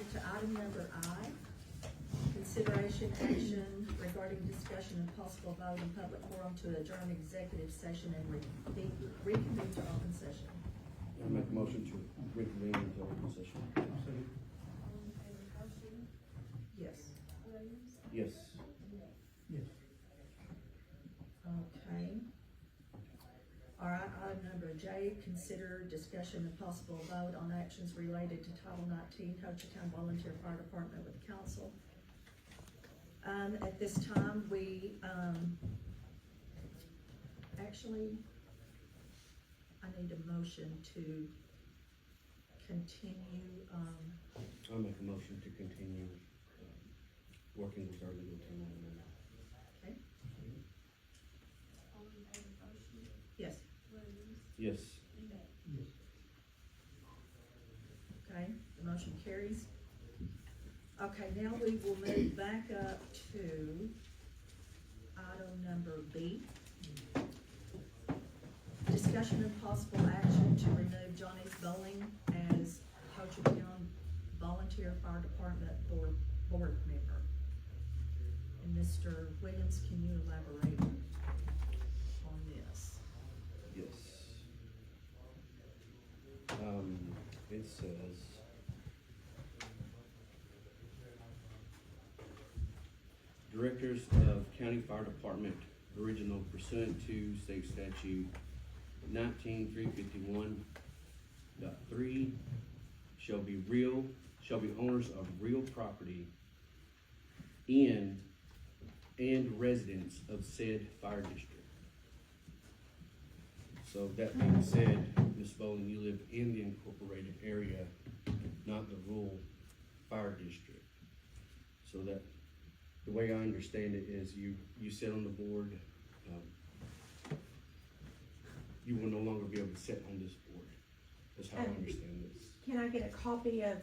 move to item number I, consideration action regarding discussion and possible vote in public forum to adjourn executive session and reconvene to open session. I make a motion to reconvene into open session. Yes. Yes. Yes. Okay. All right, item number J, consider discussion and possible vote on actions related to Title 19 Hochatown Volunteer Fire Department with the council. At this time, we, actually, I need a motion to continue, I'll make a motion to continue, working with our legal team on that. okay? Yes, Yes. Yes. okay, the motion carries. Okay, now we will move back up to item number B. Discussion and possible action to remove Johnny's Bowling as Hochatown Volunteer Fire Department board member. And Mr. Williams, can you elaborate on this? Yes. It says, Directors of County Fire Department, original pursuant to state statute 19-351.3 shall be owners of real property in and residents of said fire district. So that being said, Ms. Bowling, you live in the incorporated area, not the rural fire district. So that, the way I understand it is you sit on the board, you will no longer be able to sit on this board. That's how I understand this. Can I get a copy of,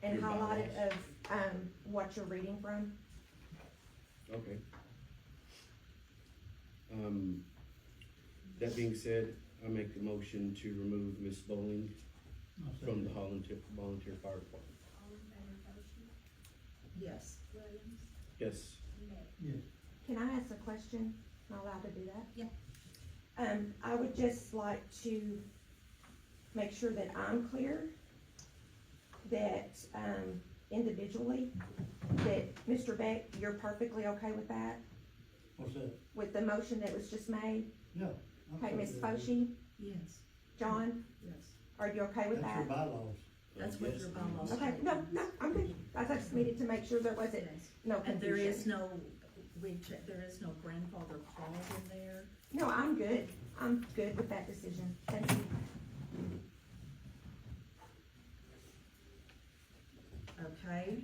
and Your highlighted bylaws. of, what you're reading from? Okay. That being said, I make the motion to remove Ms. Bowling from the Volunteer Fire Department. Yes. Yes. Yes. Can I ask a question? Am I allowed to do that? Yeah. I would just like to make sure that I'm clear that, individually, that Mr. Beck, you're perfectly okay with that? What's that? With the motion that was just made? Yeah. I'm Okay, okay Ms. with that. Foshee, Yes. John, Yes. are you okay with That's your that? bylaws. That's what Yes. your bylaws. Okay, no, I'm good. I just needed to make sure there wasn't Yes. no And there is confusion. no, there is no grandfather clause in there. No, I'm good. I'm good with that decision. Thank you. Okay.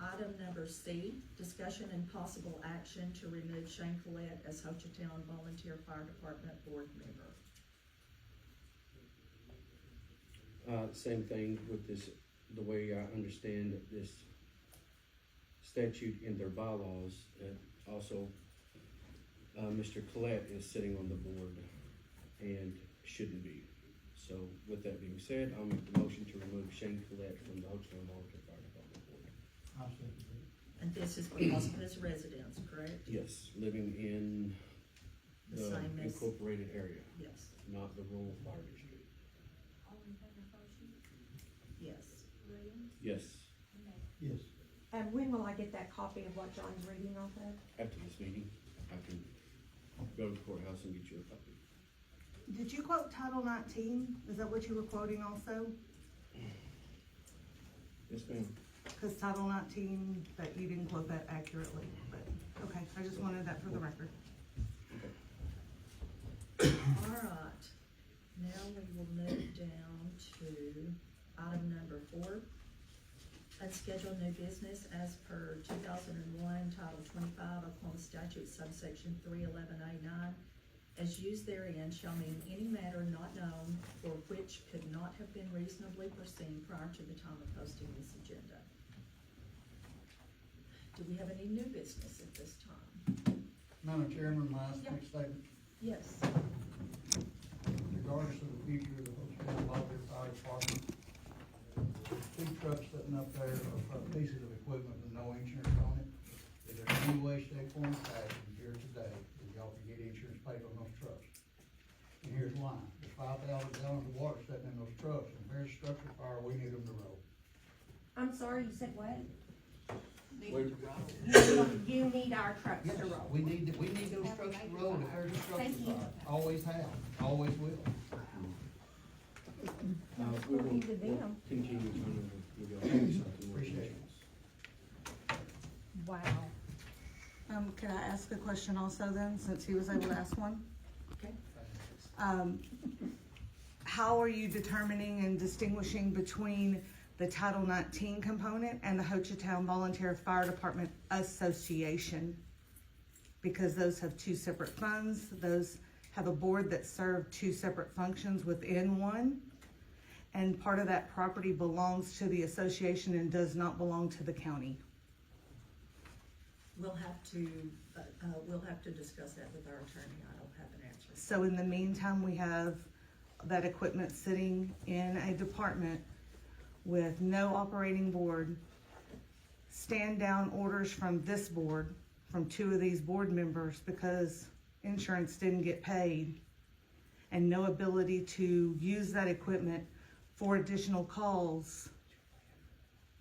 Item number C, discussion and possible action to remove Shane Collette as Hochatown Volunteer Fire Department board member. Same thing with this, the way I understand this statute in their bylaws, also, Mr. Collette is sitting on the board and shouldn't be. So with that being said, I'll make the motion to remove Shane Collette from the Hochatown Volunteer Fire Department board. I'll second that. And this is because of his residence, correct? Yes, living in The the same as, incorporated area, yes, not the rural fire district. yes. Yes, Yes. And when will I get that copy of what John's reading off of? after this meeting, I can go to the courthouse and get you a copy. Did you quote Title 19? Is that what you were quoting also? Yes, ma'am. Cause Title 19, that you didn't quote that accurately, but, okay, I just wanted that for the record. All right, now we will move down to item number 4. Unscheduled new business as per 2001, Title 25, Oklahoma Statute subsection 311A9. As used therein shall mean any matter not known or which could not have been reasonably foreseen prior to the time of posting this agenda. Do we have any new business at this time? Madam Chairman, my Yeah. next statement, Yes. regardless of the future of the Hochatown Volunteer Fire Department, trucks sitting up there, or pieces of equipment with no insurance on it. Is there any way, shape, form, or fashion here today that y'all can get insurance paid on those trucks? And here's why. There's 5,000 gallons of water sitting in those trucks, and if there's a structure fire, we need them to roll. I'm sorry, you said what? Wait, You need our trucks Yes, to roll. we need those trucks to roll if there's a structure Thank you. fire. Always have, always will. we will Leave it to them. continue trying to give y'all something more Appreciate it. insurance. Wow. Can I ask a question also then, since he was able to ask one? Okay. How are you determining and distinguishing between the Title 19 component and the Hochatown Volunteer Fire Department Association? Because those have two separate funds, those have a board that serve two separate functions within one. And part of that property belongs to the association and does not belong to the county. We'll have to discuss that with our attorney. I don't have an answer. So in the meantime, we have that equipment sitting in a department with no operating board, stand down orders from this board, from two of these board members because insurance didn't get paid, and no ability to use that equipment for additional calls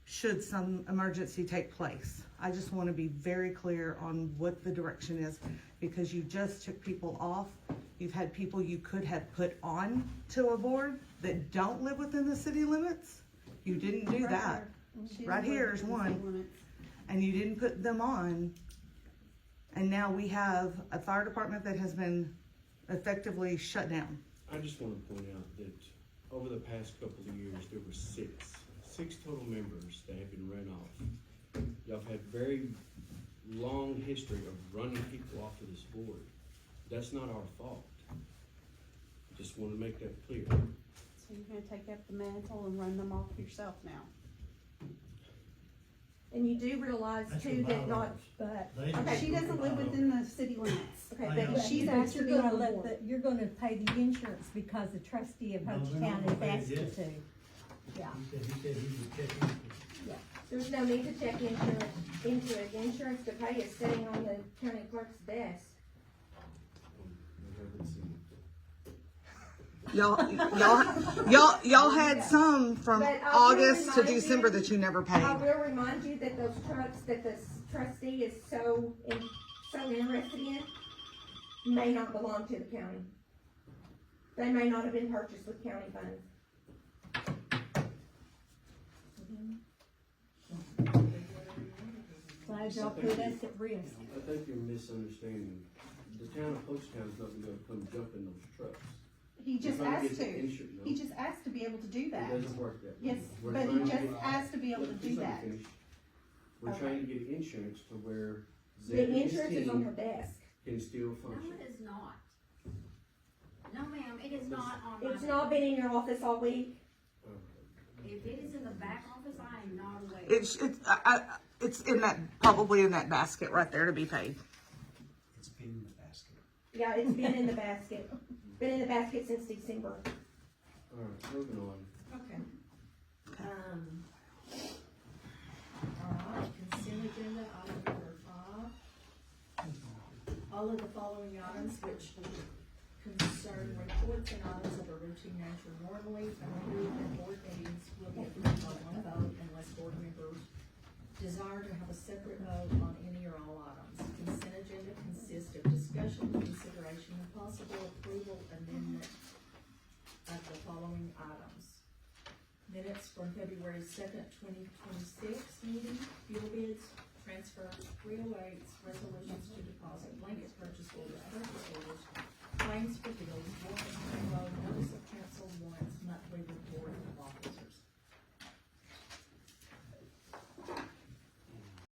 should some emergency take place. I just want to be very clear on what the direction is, because you just took people off. You've had people you could have put on to a board that don't live within the city limits. You didn't do that. Right here is one. And you didn't put them on. And now we have a fire department that has been effectively shut down. I just want to point out that over the past couple of years, there were six total members that have been run off. Y'all have had very long history of running people off of this board. That's not our fault. Just want to make that clear. So you're gonna take up the mantle and run them off yourself now? And you do realize That's too your that not, bylaws. but, They- okay, She doesn't live within the city limits. okay, I but know. she's But asked to you're be on gonna the let board. you're gonna pay the insurance because the trustee of No, they're Hochatown not has gonna pay asked you it to. Yeah, He said he would check into it. There's no need to check into it. The insurance to pay is sitting on the county clerk's desk. I haven't seen it. Y'all had some from But I will August to remind you- December that you never paid. I will remind you that those trucks that the trustee is so interested in may not belong to the county. They may not have been purchased with county funds. glad y'all put us at risk. I think you're misunderstanding. The town of Hochtown is not gonna come jump in those trucks. He just We're trying asked get to. the insurance, no. He just asked to be able to do It that. doesn't work that way. Yes, We're but he trying to just get- asked to be able to Please do let me that. finish. We're Okay. trying to get insurance to where Zed The and his insurance is on her team desk. can still No, function. it is not. No, ma'am, it is not on my. It's not been in your office all week. If it is in the back office, I am not aware. It's in that, probably in that basket right there to be paid. It's been in the basket. Yeah, it's been in the basket. Been in the basket since December. Alright, moving on. Okay. Alright, consent agenda, item number 5. All of the following items which concern reports and items of a routine nature normally approved in board meetings will be approved by one vote unless board members desire to have a separate vote on any or all items. Consent agenda consists of discussion, consideration, and possible approval amendment of the following items. Minutes from February 2nd, 2026 meeting, fuel bids, transfer 308s, resolutions to deposit, blanket purchase orders, claims for bills,